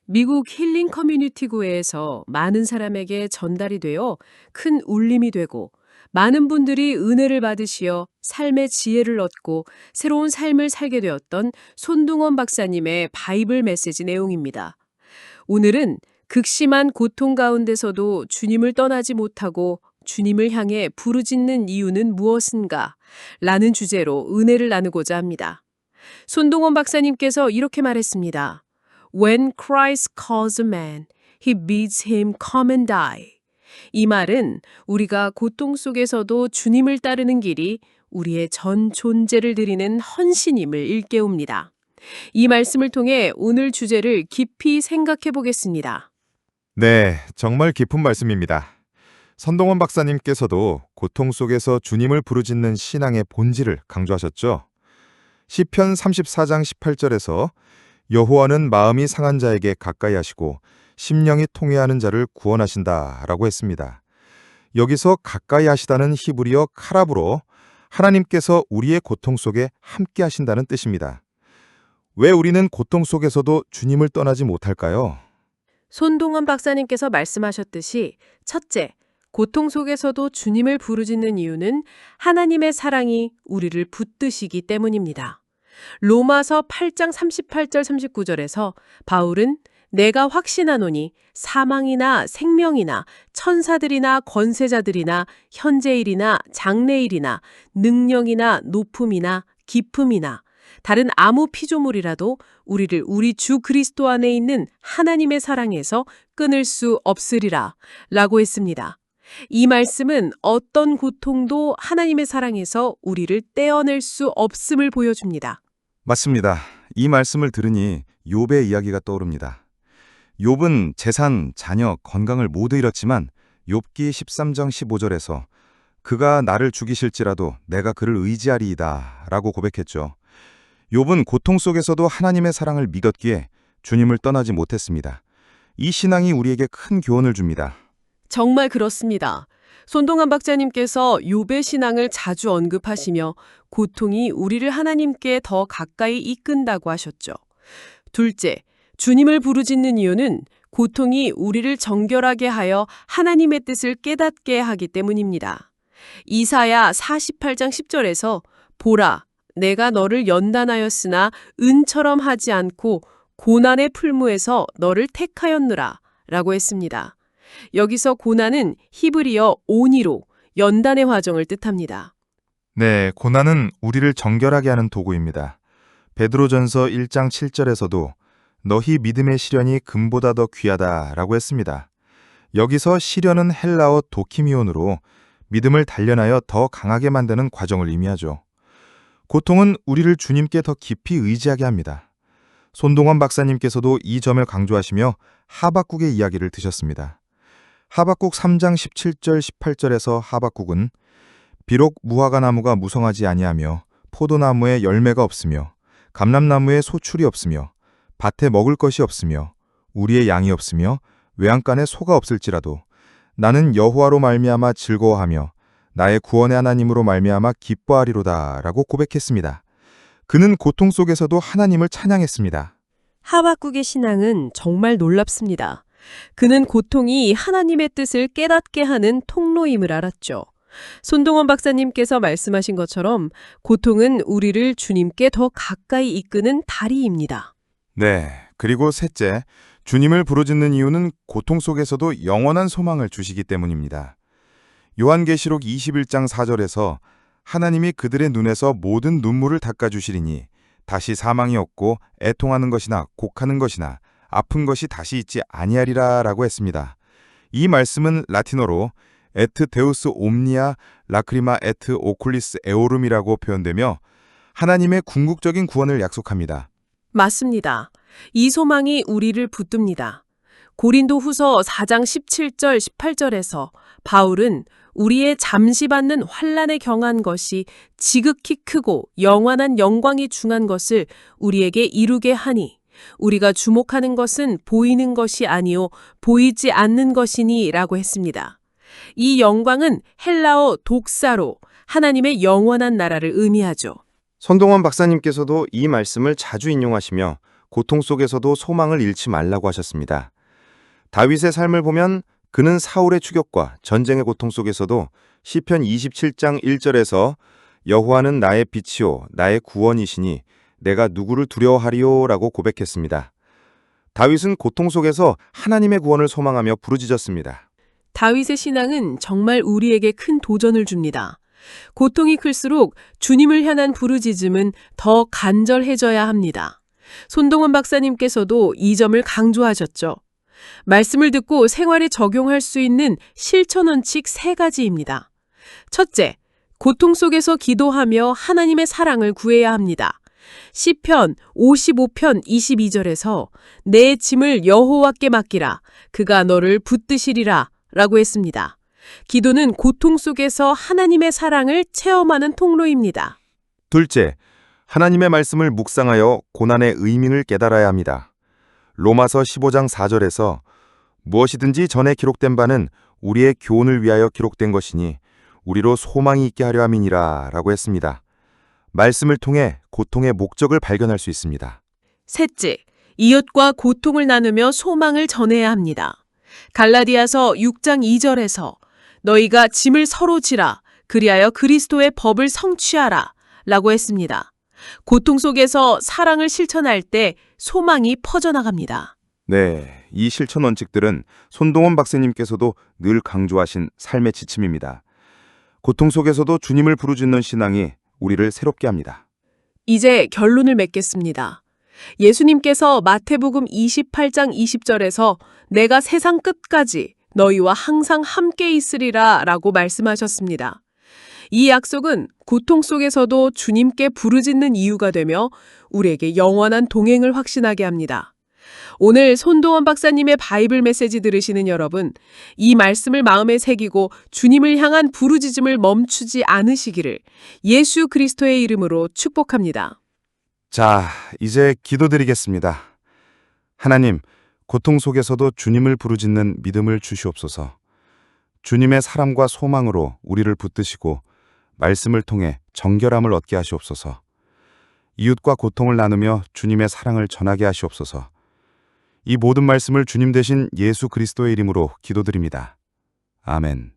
미국 힐링 커뮤니티 교회에서 많은 사람에게 전달이 되어 큰 울림이 되고 많은 분들이 은혜를 받으시어 삶의 지혜를 얻고 새로운 삶을 살게 되었던 손동원 박사님의 바이블 메시지 내용입니다. 오늘은 극심한 고통 가운데서도 주님을 떠나지 못하고 주님을 향해 부르짖는 이유는 무엇인가? 라는 주제로 은혜를 나누고자 합니다. 손동원 박사님께서 이렇게 말했습니다. When Christ calls a man, he bids him come and die. 이 말은 우리가 고통 속에서도 주님을 따르는 길이 우리의 전 존재를 드리는 헌신임을 일깨웁니다. 이 말씀을 통해 오늘 주제를 깊이 생각해 보겠습니다. 네, 정말 깊은 말씀입니다. 선동원 박사님께서도 고통 속에서 주님을 부르짖는 신앙의 본질을 강조하셨죠. 시편 34장 18절에서 여호와는 마음이 상한 자에게 가까이 하시고 심령이 통회하는 자를 구원하신다라고 했습니다. 여기서 가까이 하시다는 히브리어 카라브로 하나님께서 우리의 고통 속에 함께 하신다는 뜻입니다. 왜 우리는 고통 속에서도 주님을 떠나지 못할까요? 손동원 박사님께서 말씀하셨듯이 첫째, 고통 속에서도 주님을 부르짖는 이유는 하나님의 사랑이 우리를 붙드시기 때문입니다. 로마서 8장 38절 39절에서 바울은 내가 확신하노니 사망이나 생명이나 천사들이나 권세자들이나 현재일이나 장래일이나 능력이나 높음이나 깊음이나 다른 아무 피조물이라도 우리를 우리 주 그리스도 안에 있는 하나님의 사랑에서 끊을 수 없으리라 라고 했습니다. 이 말씀은 어떤 고통도 하나님의 사랑에서 우리를 떼어낼 수 없음을 보여줍니다. 맞습니다. 이 말씀을 들으니 욥의 이야기가 떠오릅니다. 욥은 재산, 자녀, 건강을 모두 잃었지만 욥기 13장 15절에서 그가 나를 죽이실지라도 내가 그를 의지하리이다 라고 고백했죠. 욥은 고통 속에서도 하나님의 사랑을 믿었기에 주님을 떠나지 못했습니다. 이 신앙이 우리에게 큰 교훈을 줍니다. 정말 그렇습니다. 손동환 박사님께서 욥의 신앙을 자주 언급하시며 고통이 우리를 하나님께 더 가까이 이끈다고 하셨죠. 둘째, 주님을 부르짖는 이유는 고통이 우리를 정결하게 하여 하나님의 뜻을 깨닫게 하기 때문입니다. 이사야 48장 10절에서 보라, 내가 너를 연단하였으나 은처럼 하지 않고 고난의 풀무에서 너를 택하였느라 라고 했습니다. 여기서 고난은 히브리어 오니로 연단의 화정을 뜻합니다. 네, 고난은 우리를 정결하게 하는 도구입니다. 베드로전서 1장 7절에서도 너희 믿음의 시련이 금보다 더 귀하다라고 했습니다. 여기서 시련은 헬라어 도키미온으로 믿음을 단련하여 더 강하게 만드는 과정을 의미하죠. 고통은 우리를 주님께 더 깊이 의지하게 합니다. 손동원 박사님께서도 이 점을 강조하시며 하박국의 이야기를 드셨습니다. 하박국 3장 17절 18절에서 하박국은 비록 무화과 나무가 무성하지 아니하며 포도나무에 열매가 없으며 감람나무에 소출이 없으며 밭에 먹을 것이 없으며 우리의 양이 없으며 외양간에 소가 없을지라도 나는 여호와로 말미암아 즐거워하며 나의 구원의 하나님으로 말미암아 기뻐하리로다 라고 고백했습니다. 그는 고통 속에서도 하나님을 찬양했습니다. 하박국의 신앙은 정말 놀랍습니다. 그는 고통이 하나님의 뜻을 깨닫게 하는 통로임을 알았죠. 손동원 박사님께서 말씀하신 것처럼 고통은 우리를 주님께 더 가까이 이끄는 다리입니다. 네, 그리고 셋째, 주님을 부르짖는 이유는 고통 속에서도 영원한 소망을 주시기 때문입니다. 요한계시록 21장 4절에서 하나님이 그들의 눈에서 모든 눈물을 닦아주시리니 다시 사망이 없고 애통하는 것이나 곡하는 것이나 아픈 것이 다시 있지 아니하리라 라고 했습니다. 이 말씀은 라틴어로 에트 데우스 옴니아 라크리마 에트 오쿨리스 에오름이라고 표현되며 하나님의 궁극적인 구원을 약속합니다. 맞습니다. 이 소망이 우리를 붙듭니다. 고린도 후서 4장 17절 18절에서 바울은 우리의 잠시 받는 환난에 경한 것이 지극히 크고 영원한 영광이 중한 것을 우리에게 이루게 하니 우리가 주목하는 것은 보이는 것이 아니요 보이지 않는 것이니 라고 했습니다. 이 영광은 헬라어 독사로 하나님의 영원한 나라를 의미하죠. 손동원 박사님께서도 이 말씀을 자주 인용하시며 고통 속에서도 소망을 잃지 말라고 하셨습니다. 다윗의 삶을 보면 그는 사울의 추격과 전쟁의 고통 속에서도 시편 27장 1절에서 여호와는 나의 빛이요 나의 구원이시니 내가 누구를 두려워하리요라고 고백했습니다. 다윗은 고통 속에서 하나님의 구원을 소망하며 부르짖었습니다. 다윗의 신앙은 정말 우리에게 큰 도전을 줍니다. 고통이 클수록 주님을 향한 부르짖음은 더 간절해져야 합니다. 손동원 박사님께서도 이 점을 강조하셨죠. 말씀을 듣고 생활에 적용할 수 있는 실천 원칙 3가지입니다. 첫째, 고통 속에서 기도하며 하나님의 사랑을 구해야 합니다. 시편 55편 22절에서 내 짐을 여호와께 맡기라 그가 너를 붙드시리라 라고 했습니다. 기도는 고통 속에서 하나님의 사랑을 체험하는 통로입니다. 둘째, 하나님의 말씀을 묵상하여 고난의 의미를 깨달아야 합니다. 로마서 15장 4절에서 무엇이든지 전에 기록된 바는 우리의 교훈을 위하여 기록된 것이니 우리로 소망이 있게 하려 함이니라 라고 했습니다. 말씀을 통해 고통의 목적을 발견할 수 있습니다. 셋째, 이웃과 고통을 나누며 소망을 전해야 합니다. 갈라디아서 6장 2절에서 너희가 짐을 서로 지라 그리하여 그리스도의 법을 성취하라 라고 했습니다. 고통 속에서 사랑을 실천할 때 소망이 퍼져나갑니다. 네, 이 실천 원칙들은 손동원 박사님께서도 늘 강조하신 삶의 지침입니다. 고통 속에서도 주님을 부르짖는 신앙이 우리를 새롭게 합니다. 이제 결론을 맺겠습니다. 예수님께서 마태복음 28장 20절에서 내가 세상 끝까지 너희와 항상 함께 있으리라 라고 말씀하셨습니다. 이 약속은 고통 속에서도 주님께 부르짖는 이유가 되며 우리에게 영원한 동행을 확신하게 합니다. 오늘 손동원 박사님의 바이블 메시지 들으시는 여러분, 이 말씀을 마음에 새기고 주님을 향한 부르짖음을 멈추지 않으시기를 예수 그리스도의 이름으로 축복합니다. 자, 이제 기도드리겠습니다. 하나님, 고통 속에서도 주님을 부르짖는 믿음을 주시옵소서. 주님의 사랑과 소망으로 우리를 붙드시고 말씀을 통해 정결함을 얻게 하시옵소서. 이웃과 고통을 나누며 주님의 사랑을 전하게 하시옵소서. 이 모든 말씀을 주님 되신 예수 그리스도의 이름으로 기도드립니다. 아멘.